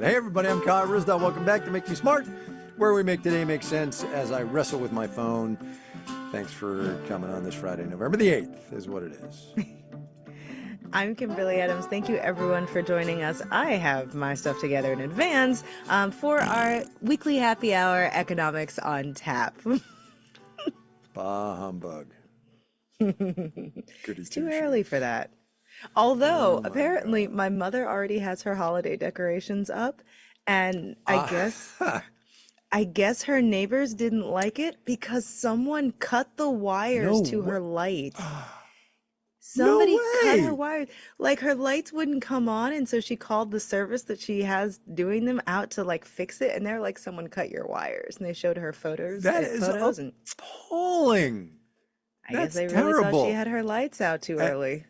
Hey everybody, I'm Kyle Ryssdal. Welcome back to Make Me Smart, where we make today make sense as I wrestle with my phone. Thanks for coming on this Friday, November the 8th is what it is. I'm Kimberly Adams. Thank you everyone for joining us. I have my stuff together in advance for our weekly happy hour economics on tap. Bah humbug. It's too early for that. Although apparently my mother already has her holiday decorations up, and I guess her neighbors didn't like it because someone cut the wires to her lights. Somebody cut her wires. Like her lights wouldn't come on, and so she called the service that she has doing them out to like fix it, and they're like, someone cut your wires, and they showed her photos. That is appalling. I guess they really thought she had her lights out too early.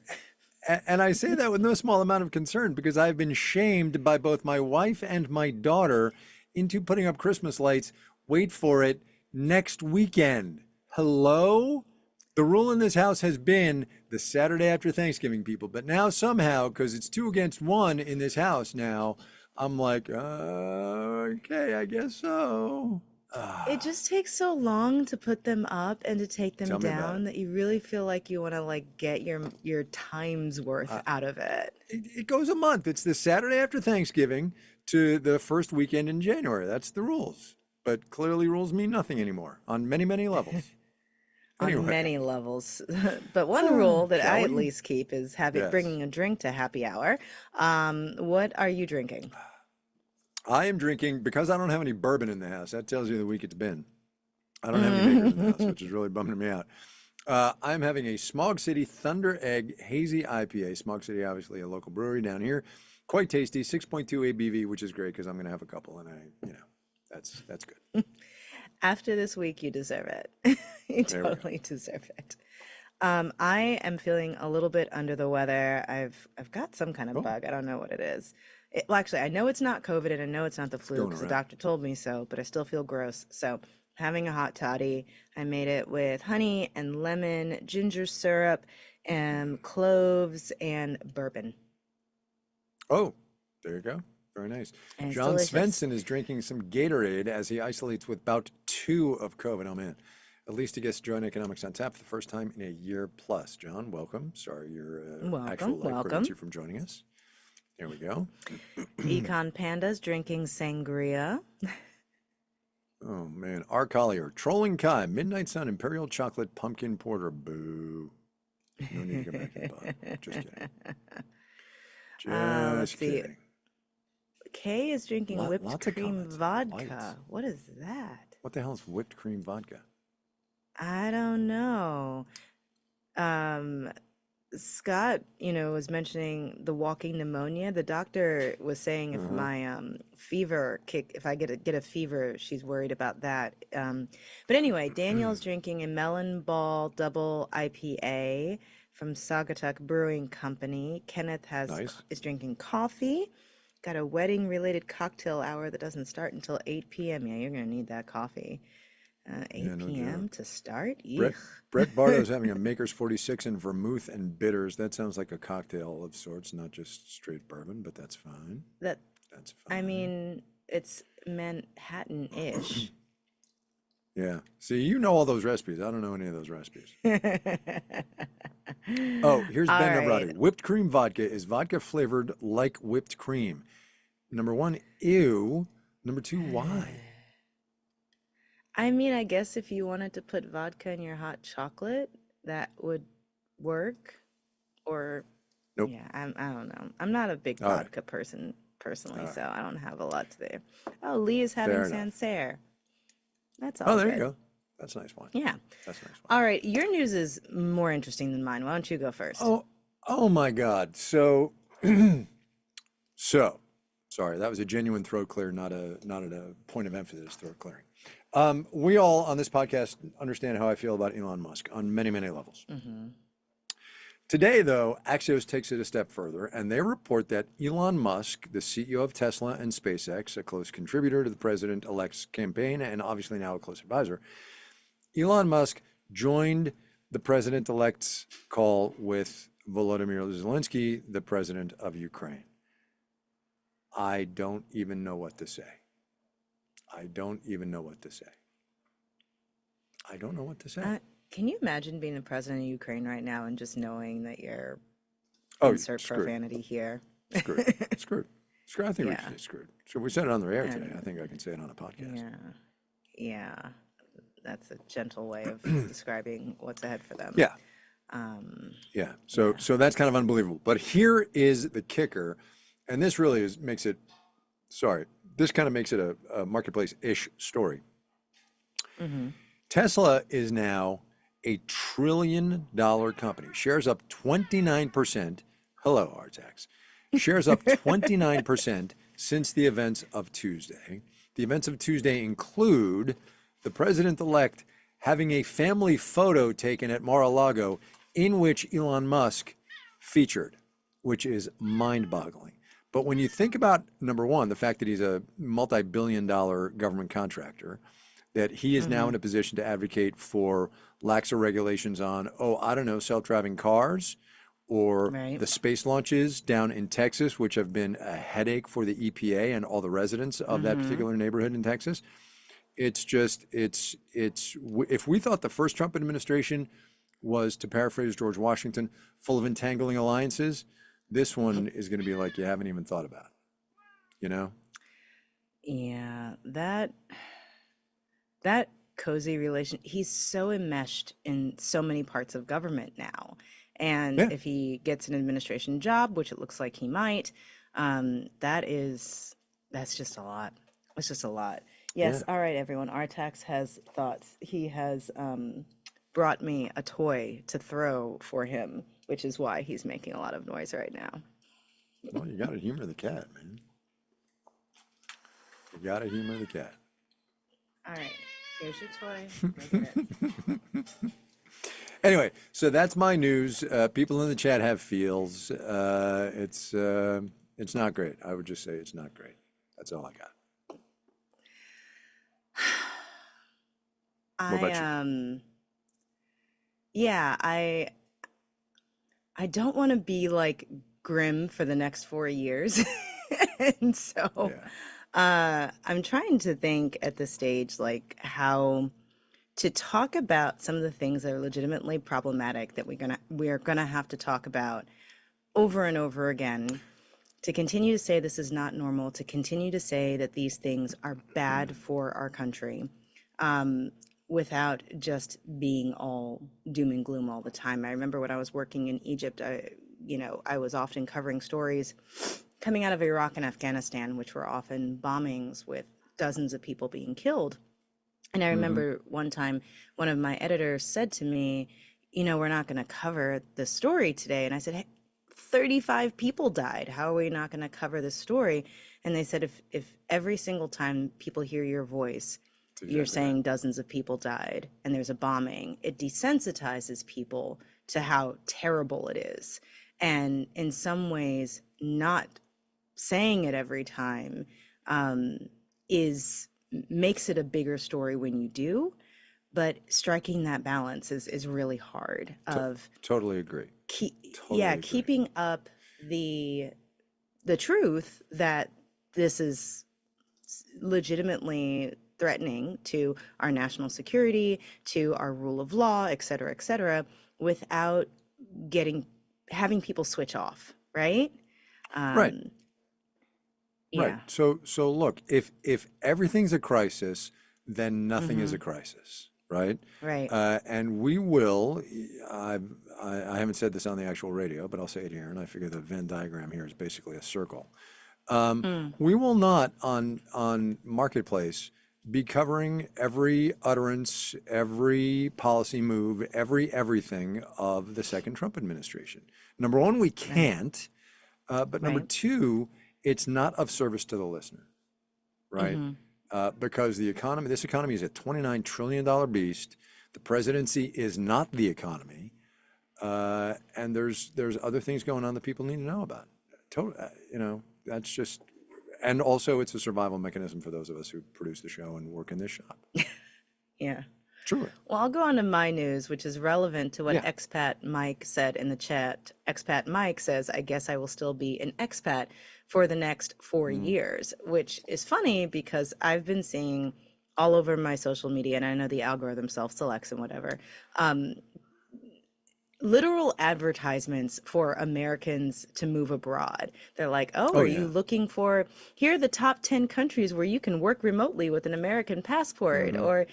And I say that with no small amount of concern because I've been shamed by both my wife and my daughter into putting up Christmas lights. Wait for it, next weekend. Hello? The rule in this house has been the Saturday after Thanksgiving, people. But now somehow, because it's 2 against 1 in this house now, I'm like, okay, I guess so. It just takes so long to put them up and to take them down that you really feel like you want to like get your time's worth out of it. It goes a month. It's the Saturday after Thanksgiving to the first weekend in January. That's the rules. But clearly rules mean nothing anymore on many, many levels. On many levels. But one rule that I at least keep is bringing a drink to happy hour. What are you drinking? I am drinking, because I don't have any bourbon in the house. That tells you the week it's been. I don't have any makers in the house, which is really bumming me out. I'm having a Smog City Thunder Egg Hazy IPA. Smog City, obviously a local brewery down here. Quite tasty, 6.2 ABV, which is great because I'm going to have a couple, and that's good. After this week, you deserve it. You totally deserve it. I am feeling a little bit under the weather. I've got some kind of bug. I don't know what it is. Well, actually, I know it's not COVID and I know it's not the flu because the doctor told me so, but I still feel gross. So having a hot toddy, I made it with honey and lemon, ginger syrup, and cloves and bourbon. Oh, there you go. Very nice. And John Svensson is drinking some Gatorade as he isolates with bout 2 of COVID. Oh, man. At least he gets to join Economics on Tap for the first time in a year plus. John, welcome. Sorry your actual life prevents you from joining us. There we go. Econ Panda's drinking sangria. Oh, man. R. Collier, Trolling Kai, Midnight Sun, Imperial Chocolate, Pumpkin Porter. Boo. No need to go back to the bottom. Just kidding. Just kidding. Kay is drinking whipped cream vodka. What is that? What the hell is whipped cream vodka? I don't know. Scott, was mentioning the walking pneumonia. The doctor was saying if my if I get a fever, she's worried about that. But anyway, Daniel's drinking a Melon Ball Double IPA from Saugatuck Brewing Company. Kenneth is drinking coffee. Got a wedding-related cocktail hour that doesn't start until 8 p.m. Yeah, you're going to need that coffee. 8 p.m. to start? Brett Bardo's having a Maker's 46 in vermouth and bitters. That sounds like a cocktail of sorts, not just straight bourbon, but that's fine. That's fine. I mean, it's Manhattan-ish. Yeah. See, you know all those recipes. I don't know any of those recipes. Oh, here's Ben Navrati. Whipped cream vodka is vodka flavored like whipped cream. Number 1, ew. Number 2, why? I mean, I guess if you wanted to put vodka in your hot chocolate, that would work. Or, nope. Yeah, I don't know. I'm not a big vodka person personally, so I don't have a lot to say. Oh, Lee is having Sancerre. That's all. Oh, there you go. That's a nice one. Yeah. That's a nice one. All right. Your news is more interesting than mine. Why don't you go first? Oh my God. So, sorry, that was a genuine throat clear, not a point of emphasis throat clearing. We all on this podcast understand how I feel about Elon Musk on many, many levels. Today, though, Axios takes it a step further, and they report that Elon Musk, the CEO of Tesla and SpaceX, a close contributor to the president-elect's campaign and obviously now a close advisor, Elon Musk joined the president-elect's call with Volodymyr Zelenskyy, the president of Ukraine. I don't even know what to say. I don't even know what to say. I don't know what to say. Can you imagine being the president of Ukraine right now and just knowing that you're Oh, insert screwed. profanity here? Screwed. Screwed. Screwed. I think we Yeah. should say screwed. So we said it on the air today. And I think I can say it on a podcast. yeah, yeah, that's a gentle way of describing what's ahead for them. Yeah. Yeah. So that's kind of unbelievable. But here is the kicker, and this really makes it. Sorry, this kind of makes it a marketplace-ish story. Tesla is now a $1 trillion company. Shares up 29%. Hello, Artax. Shares up 29% since the events of Tuesday. The events of Tuesday include the president-elect having a family photo taken at Mar-a-Lago in which Elon Musk featured, which is mind-boggling. But when you think about, number one, the fact that he's a multi-billion-dollar government contractor, that he is now in a position to advocate for laxer regulations on, I don't know, self-driving cars, or Right. the space launches down in Texas, which have been a headache for the EPA and all the residents of that particular neighborhood in Texas. It's just, if we thought the first Trump administration was, to paraphrase George Washington, full of entangling alliances, this one is going to be like you haven't even thought about, you know? Yeah, that cozy relation, he's so enmeshed in so many parts of government now. And Yeah. if he gets an administration job, which it looks like he might, that's just a lot. It's just a lot. Yes. Yeah. All right, everyone. Artax has thoughts. He has brought me a toy to throw for him, which is why he's making a lot of noise right now. Well, you got to humor the cat, man. You got to humor the cat. All right. Here's your toy. Look at it. Anyway, so that's my news. People in the chat have feels. It's not great. I would just say it's not great. That's all I got. What about you? Yeah, I don't want to be like grim for the next 4 years. And so I'm trying to think at this stage like how to talk about some of the things that are legitimately problematic that we are gonna have to talk about over and over again, to continue to say this is not normal, to continue to say that these things are bad for our country, without just being all doom and gloom all the time. I remember when I was working in Egypt, I was often covering stories coming out of Iraq and Afghanistan, which were often bombings with dozens of people being killed. And I remember one time, one of my editors said to me, we're not going to cover this story today. And I said, hey, 35 people died. How are we not going to cover this story? And they said, if every single time people hear your voice, you're saying dozens of people died and there's a bombing, it desensitizes people to how terrible it is. And in some ways, not saying it every time makes it a bigger story when you do, but striking that balance is really hard. Totally agree. Keeping up the truth that this is legitimately threatening to our national security, to our rule of law, et cetera, without having people switch off, right? Right. Yeah. Right. So look, if everything's a crisis, then nothing is a crisis, right? Right. And we will. I haven't said this on the actual radio, but I'll say it here, and I figure the Venn diagram here is basically a circle. We will not on Marketplace be covering every utterance, every policy move, everything of the second Trump administration. Number one, we can't. But number two, it's not of service to the listener, right? Because this economy is a $29 trillion beast. The presidency is not the economy. And there's other things going on that people need to know about. That's just, and also it's a survival mechanism for those of us who produce the show and work in this shop. Yeah. Truly. Well, I'll go on to my news, which is relevant to what Yeah. expat Mike said in the chat. Expat Mike says, I guess I will still be an expat for the next 4 years, which is funny because I've been seeing all over my social media, and I know the algorithm self-selects and whatever, literal advertisements for Americans to move abroad. They're like, oh, Oh are you yeah. looking for, here are the top 10 countries where you can work remotely with an American passport, Hmm. or,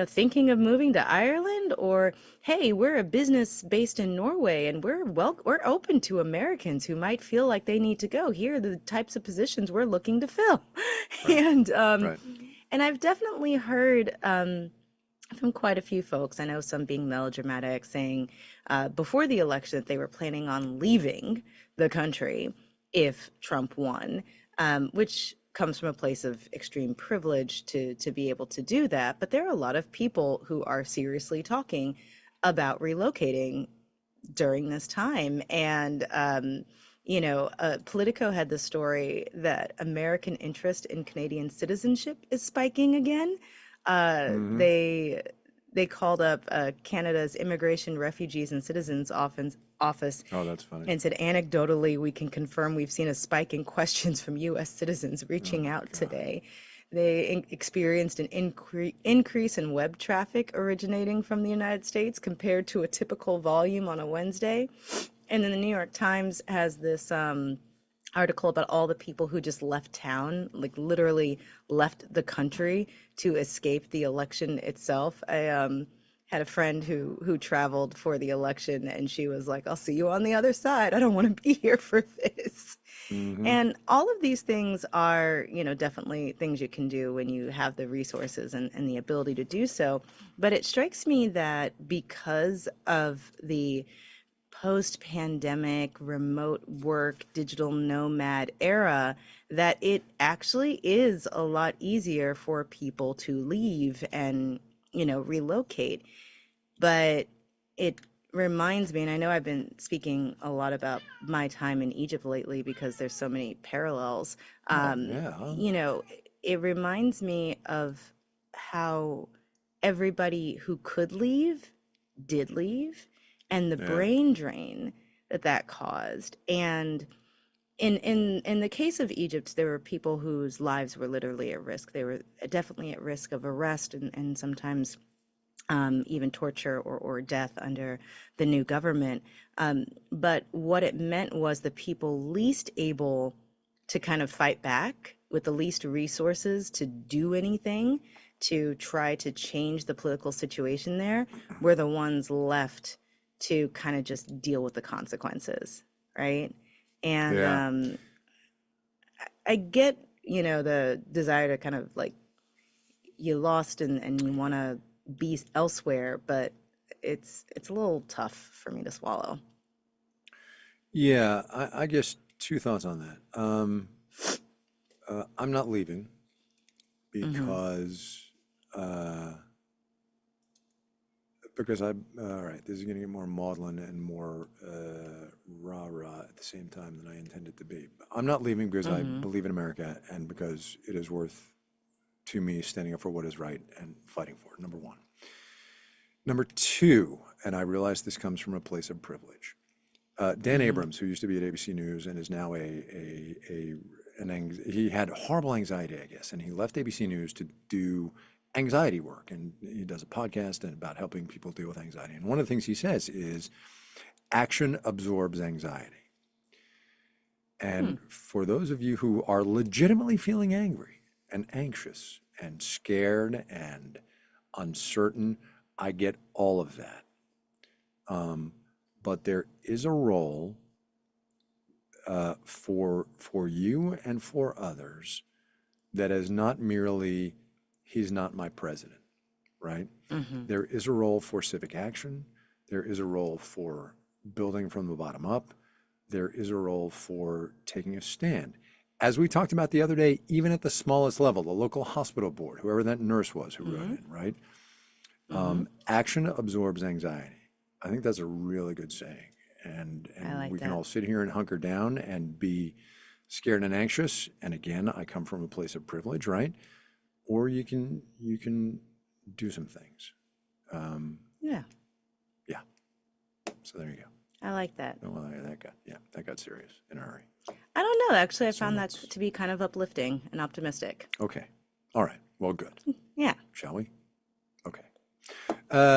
thinking of moving to Ireland, or, hey, we're a business based in Norway and we're open to Americans who might feel like they need to go. Here are the types of positions we're looking to fill. Right. and, um, Right. and I've definitely heard, from quite a few folks. I know some being melodramatic, saying before the election that they were planning on leaving the country if Trump won, which comes from a place of extreme privilege to be able to do that. But there are a lot of people who are seriously talking about relocating during this time. And, Politico had the story that American interest in Canadian citizenship is spiking again. Uh, Hmm. they they called up Canada's Immigration, Refugees, and Citizens office Oh, that's funny. and said, anecdotally, we can confirm we've seen a spike in questions from U.S. citizens Oh reaching my out God. today. They experienced an increase in web traffic originating from the United States compared to a typical volume on a Wednesday. And then the New York Times has this article about all the people who just left town, like literally left the country to escape the election itself. I had a friend who traveled for the election, and she was like, "I'll see you on the other side. I don't want to be here for this." Hmm. And all of these things are, definitely things you can do when you have the resources and the ability to do so. But it strikes me that because of the post-pandemic remote work digital nomad era, that it actually is a lot easier for people to leave and relocate. But it reminds me, and I know I've been speaking a lot about my time in Egypt lately because there's so many parallels. Oh um, yeah. you know it reminds me of how everybody who could leave did leave, and the Yeah. brain drain that caused. And in the case of Egypt, there were people whose lives were literally at risk. They were definitely at risk of arrest and sometimes even torture or death under the new government. But what it meant was the people least able to kind of fight back, with the least resources to do anything to try to change the political situation there, were the ones left to kind of just deal with the consequences, right? And Yeah. I get, the desire to kind of like, you lost and you want to be elsewhere, but it's a little tough for me to swallow. Yeah. I guess two thoughts on that. I'm not leaving Hmm. because uh, all right, this is going to get more maudlin and more rah-rah at the same time than I intended to be. I'm not leaving because I Hmm. believe in America and because it is worth to me standing up for what is right and fighting for it, number one. Number two, and I realize this comes from a place of privilege. Dan Hmm. Abrams, who used to be at ABC News and is now he had horrible anxiety, I guess, and he left ABC News to do anxiety work, and he does a podcast and about helping people deal with anxiety. And one of the things he says is action absorbs anxiety. Hmm. And for those of you who are legitimately feeling angry and anxious and scared and uncertain, I get all of that. But there is a role for you and for others that is not merely he's not my president, right? Hmm. There is a role for civic action. There is a role for building from the bottom up. There is a role for taking a stand. As we talked about the other day, even at the smallest level, the local hospital board, whoever that nurse was who wrote Hmm. in, right? Hmm. Action absorbs anxiety. I think that's a really good saying. I And like we can that. all sit here and hunker down and be scared and anxious. And again, I come from a place of privilege, right? Or you can do some things. Yeah, Yeah. So there you go. I like that. Oh, well, that got serious in a hurry. I don't know. Actually, I So found that let's. to be kind of uplifting and optimistic. Okay. All right. Well, good. Yeah. Shall we? Okay.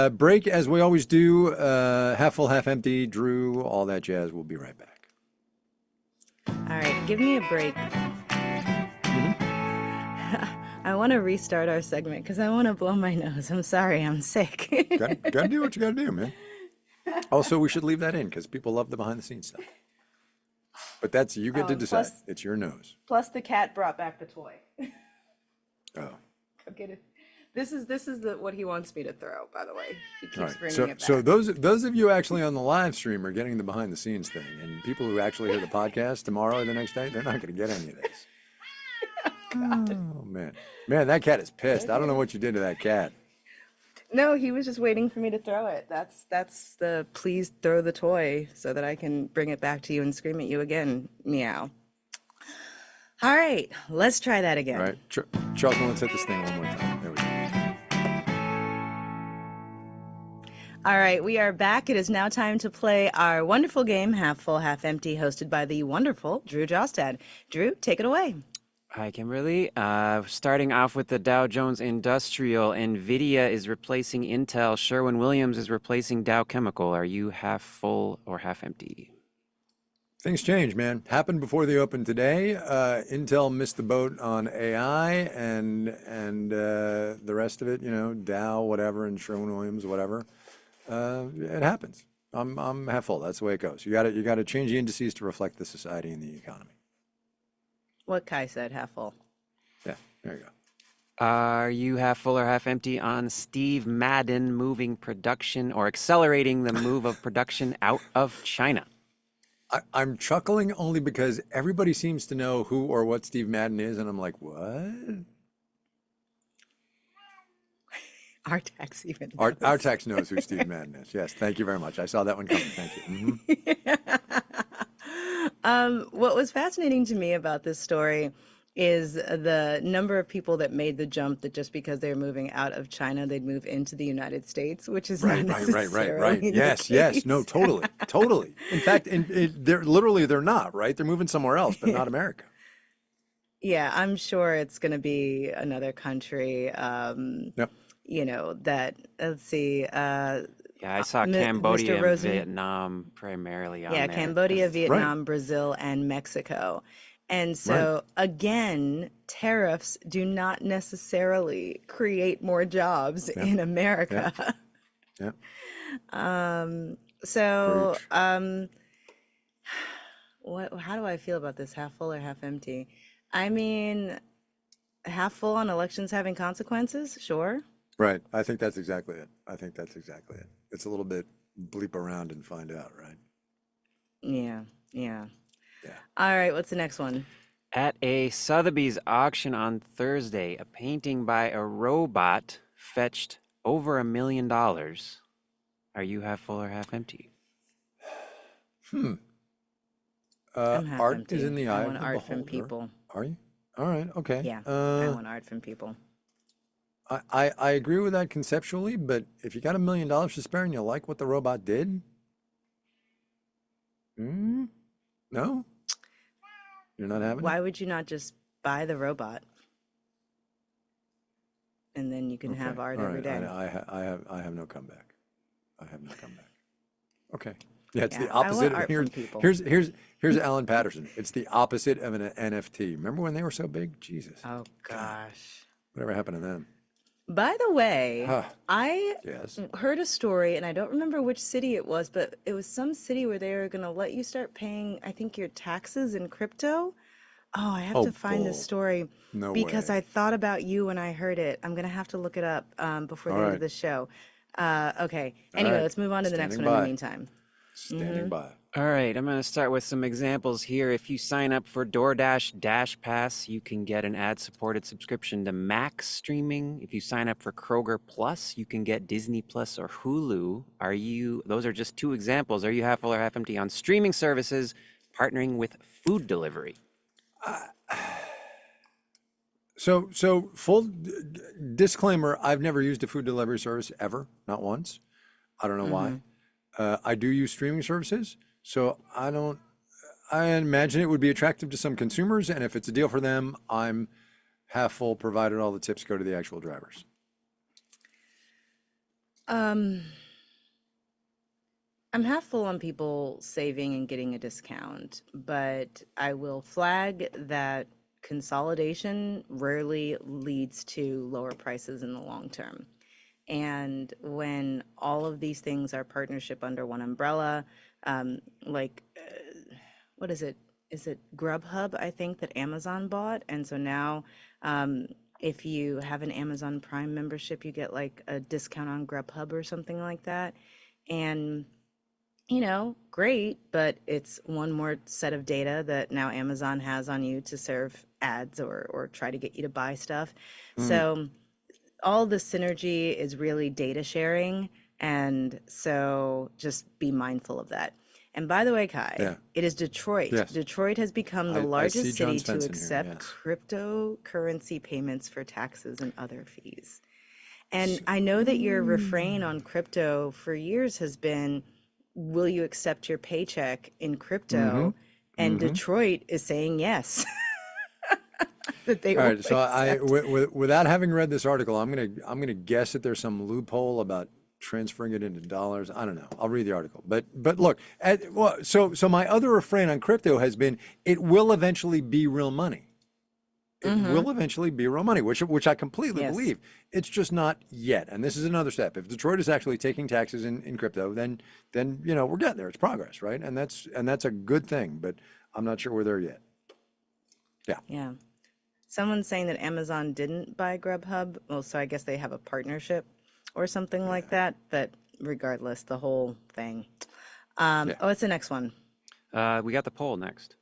Break as we always do. Half full, half empty. Drew, all that jazz. We'll be right back. All right, give me a break. I want to restart our segment because I want to blow my nose. I'm sorry, I'm sick. Gotta do what you gotta do, man. Also, we should leave that in because people love the behind the scenes stuff. But that's you get to and decide. plus- It's your nose. Plus, the cat brought back the toy. Oh. Go get it. This is what he wants me to throw. By the way, he keeps All right. bringing So, it back. so those of you actually on the live stream are getting the behind the scenes thing, and people who actually hear the podcast tomorrow or the next day, they're not going to get any of this. Oh man, that cat is pissed. I don't know what you did to that cat. No, he was just waiting for me to throw it. That's the please throw the toy so that I can bring it back to you and scream at you again. Meow. All right, let's try that again. All right, Charlton, let's hit this thing one more time. There we go. All right, we are back. It is now time to play our wonderful game, Half Full, Half Empty, hosted by the wonderful Drew Jostad. Drew, take it away. Hi, Kimberly. Starting off with the Dow Jones Industrial, NVIDIA is replacing Intel. Sherwin-Williams is replacing Dow Chemical. Are you half full or half empty? Things change, man. Happened before the open today. Intel missed the boat on AI, and the rest of it, Dow, whatever, and Sherwin-Williams, whatever. It happens. I'm half full. That's the way it goes. You got to change the indices to reflect the society and the economy. What Kai said, half full. Yeah, there you go. Are you half full or half empty on Steve Madden moving production or accelerating the move of production out of China? I'm chuckling only because everybody seems to know who or what Steve Madden is, and I'm like, what? Our tax even Our knows. tax knows who Steve Madden is. Yes, thank you very much. I saw that one coming. Thank you. What was fascinating to me about this story is the number of people that made the jump that just because they're moving out of China, they'd move into the United States, which is not necessarily the Yes, no, case. totally. In fact, they're not, right? They're moving somewhere else, but not America. Yeah, I'm sure it's going to be another country. Yep. That let's see. Yeah, I saw Mr. Cambodia and Rosen. Vietnam primarily on Yeah, there. Cambodia, Vietnam, Brazil, and Mexico. And so again, tariffs do not necessarily create more jobs in America. Yep. So Preach. how do I feel about this? Half full or half empty? I mean, half full on elections having consequences, sure. Right. I think that's exactly it. It's a little bit bleep around and find out, right? Yeah. Yeah. All right, what's the next one? At a Sotheby's auction on Thursday, a painting by a robot fetched over $1 million. Are you half full or half empty? I'm half Art empty. is in the eye I of want the art from beholder. people. Are you? All right. Okay. Yeah, I want art from people. I agree with that conceptually, but if you got $1 million to spare and you like what the robot did, no, you're not having it. Why would you not just buy the robot? And then you can have Okay. art All every right. day. I have no comeback. Okay. Yeah, it's Yeah, the I want opposite. art Here's from people. here's Alan Patterson. It's the opposite of an NFT. Remember when they were so big? Jesus. Oh gosh. Whatever happened to them? By the way, Huh. I Yes. heard a story, and I don't remember which city it was, but it was some city where they were going to let you start paying, I think, your taxes in crypto. Oh, I have Oh, to find this bull. story No because way. I thought about you when I heard it. I'm going to have to look it up before the All end right. of the show. Okay. All Anyway, right. let's move on to the next Standing one in the by. meantime. Standing by. All right, I'm going to start with some examples here. If you sign up for DoorDash Dash Pass, you can get an ad-supported subscription to Max streaming. If you sign up for Kroger Plus, you can get Disney Plus or Hulu. Those are just two examples. Are you half full or half empty on streaming services partnering with food delivery? So disclaimer, I've never used a food delivery service ever, not once. I don't know why. I do use streaming services, so I imagine it would be attractive to some consumers, and if it's a deal for them, I'm half full, provided all the tips go to the actual drivers. Um, I'm half full on people saving and getting a discount, but I will flag that consolidation rarely leads to lower prices in the long term. And when all of these things are partnership under one umbrella, like what is it? Is it Grubhub, I think, that Amazon bought? And so now, if you have an Amazon Prime membership, you get like a discount on Grubhub or something like that. And, great, but it's one more set of data that now Amazon has on you to serve ads or try to get you to buy stuff. So all the synergy is really data sharing. And so just be mindful of that. And by the way, Kai, Yeah. it is Detroit. Yes. Detroit has become the I see largest John city to Svensson here, accept yes. cryptocurrency payments for taxes and other fees. And I know that your refrain on crypto for years has been, will you accept your paycheck in crypto? And Detroit is saying yes. That they All will right, so without having read this article, I'm gonna guess that there's some loophole about transferring it into dollars. I don't know. I'll read the article. But look, so my other refrain on crypto has been it will eventually be real money. It will eventually be real money, which I completely Yes. believe. It's just not yet. And this is another step. If Detroit is actually taking taxes in crypto, then we're getting there. It's progress, right? And that's a good thing. But I'm not sure we're there yet. Yeah. Someone's saying that Amazon didn't buy Grubhub. Well, so I guess they have a partnership or something like that. But regardless, the whole thing. Oh, what's the next one? We got the poll next.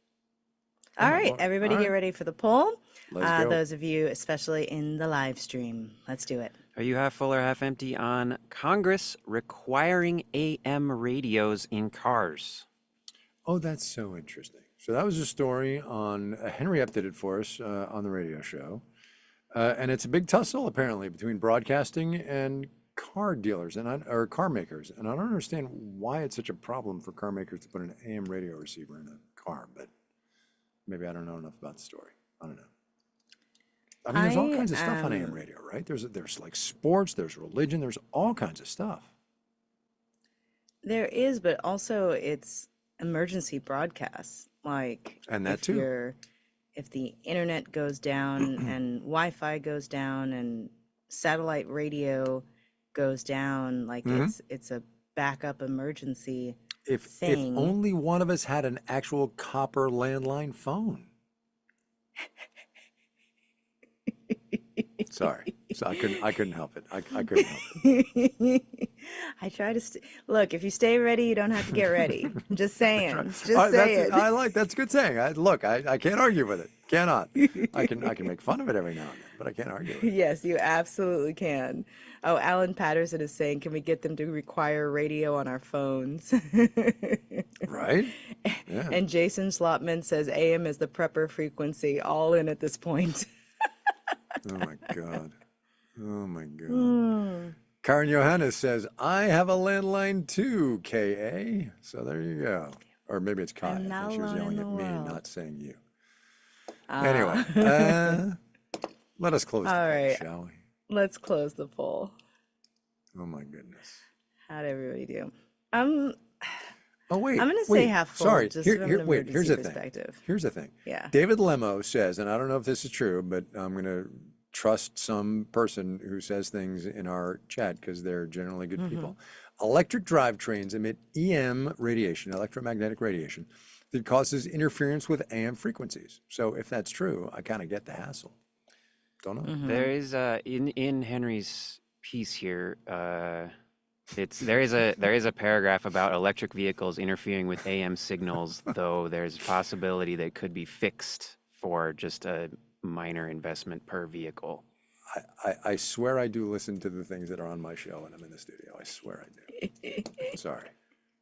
All right, everybody all get right. ready for the poll. Let's go. Those of you, especially in the live stream. Let's do it. Are you half full or half empty on Congress requiring AM radios in cars? Oh, that's so interesting. So that was a story on Henry Epp did it for us on the radio show, and it's a big tussle apparently between broadcasting and car dealers or car makers, and I don't understand why it's such a problem for car makers to put an AM radio receiver in a car, but maybe I don't know enough about the story. I don't know. I mean, there's all kinds of stuff on AM radio, right? There's like sports, there's religion, there's all kinds of stuff. There is, but also it's emergency broadcasts. Like, And that too. If the internet goes down and Wi-Fi goes down and satellite radio goes down, like it's a backup emergency If thing. only one of us had an actual copper landline phone. Sorry, so I couldn't help it. I couldn't help it. I try to look. If you stay ready, you don't have to get ready. I'm just saying. Just saying. That's a good saying. I can't argue with it. Cannot. I can make fun of it every now and then, but I can't argue with it. Yes, you absolutely can. Oh, Alan Patterson is saying, can we get them to require radio on our phones? Right? Yeah. And Jason Slotman says AM is the prepper frequency, all in at this point. Oh my God. Oh my God. Karen Johannes says, I have a landline too, KA. So there you go. Or maybe it's Kai. I'm I not think she was alone in yelling at the me, world. not saying you. Anyway, let us close the All poll, right. shall we? Let's close the poll. Oh my goodness. How'd everybody do? Oh wait. I'm gonna say wait, half full, Sorry. just from an Wait. Here's emergency the thing. perspective. Here's the thing. Yeah. David Lemo says, and I don't know if this is true, but I'm going to trust some person who says things in our chat because they're generally good people. Electric drivetrains emit EM radiation, electromagnetic radiation, that causes interference with AM frequencies. So if that's true, I kind of get the hassle. Don't know. There is in Henry's piece here. There is a paragraph about electric vehicles interfering with AM signals, though there's a possibility they could be fixed for just a minor investment per vehicle. I swear I do listen to the things that are on my show when I'm in the studio. I swear I do. Sorry.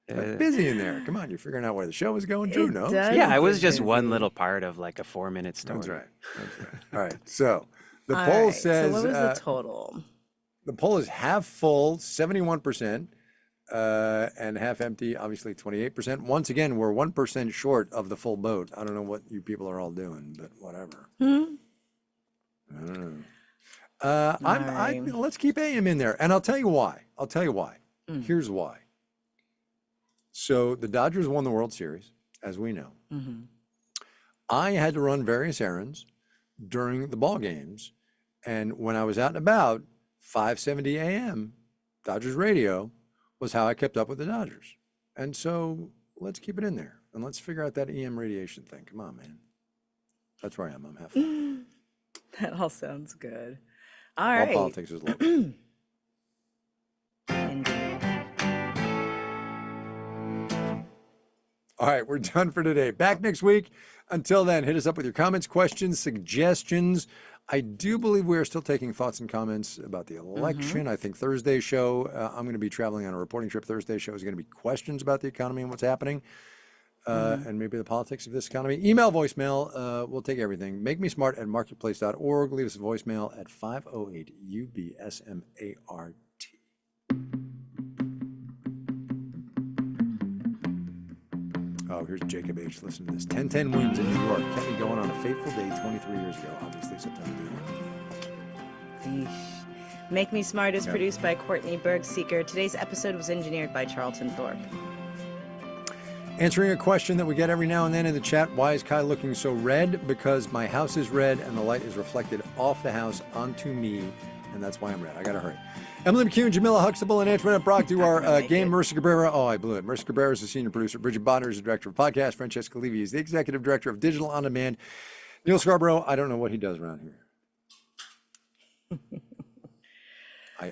I'm busy in there. Come on, you're figuring out where the show is going, Drew, no? does. Yeah, it was get just one busy. little part of like a 4-minute story. That's right. That's right. All right. So The All poll right. So says what was the total? the poll is half full, 71%, and half empty, obviously 28%. Once again, we're 1% short of the full vote. I don't know what you people are all doing, but whatever. I don't know. Right. Let's keep AM in there, and I'll tell you why. Here's why. So the Dodgers won the World Series, as we know. I had to run various errands during the ball games, and when I was out and about, 570 AM, Dodgers radio was how I kept up with the Dodgers. And so let's keep it in there, and let's figure out that EM radiation thing. Come on, man. That's where I am. I'm half full. That all sounds good. All All right. politics is local. Indeed. All right, we're done for today. Back next week. Until then, hit us up with your comments, questions, suggestions. I do believe we are still taking thoughts and comments about the election. I think Thursday's show, I'm going to be traveling on a reporting trip. Thursday's show is going to be questions about the economy and what's happening, and maybe the politics of this economy. Email, voicemail, we'll take everything. Make me smart at marketplace.org. Leave us a voicemail at 508-UBSMART. Oh, here's Jacob H. Listen to this. 1010 Williams in New York kept me going on a fateful day 23 years ago, obviously September 9th. Yeesh. Make Me Smart is produced by Courtney Berg-Seeker. Today's episode was engineered by Charlton Thorpe. Answering a question that we get every now and then in the chat, why is Kai looking so red? Because my house is red and the light is reflected off the house onto me, and that's why I'm red. I gotta hurry. Emily McCune, Jamila Huxtable, and Antoinette Brock do our game. Marissa Cabrera, oh, I blew it. Marissa Cabrera is the senior producer. Bridget Bonner is the director of podcast. Francesca Levy is the executive director of Digital On Demand. Neil Scarborough, I don't know what he does around here.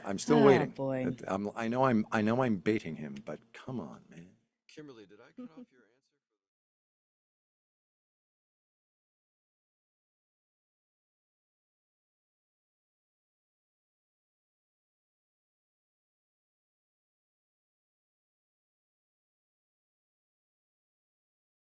I'm still waiting. Boy. I know I'm baiting him, but come on, man. Kimberly, did I cut off your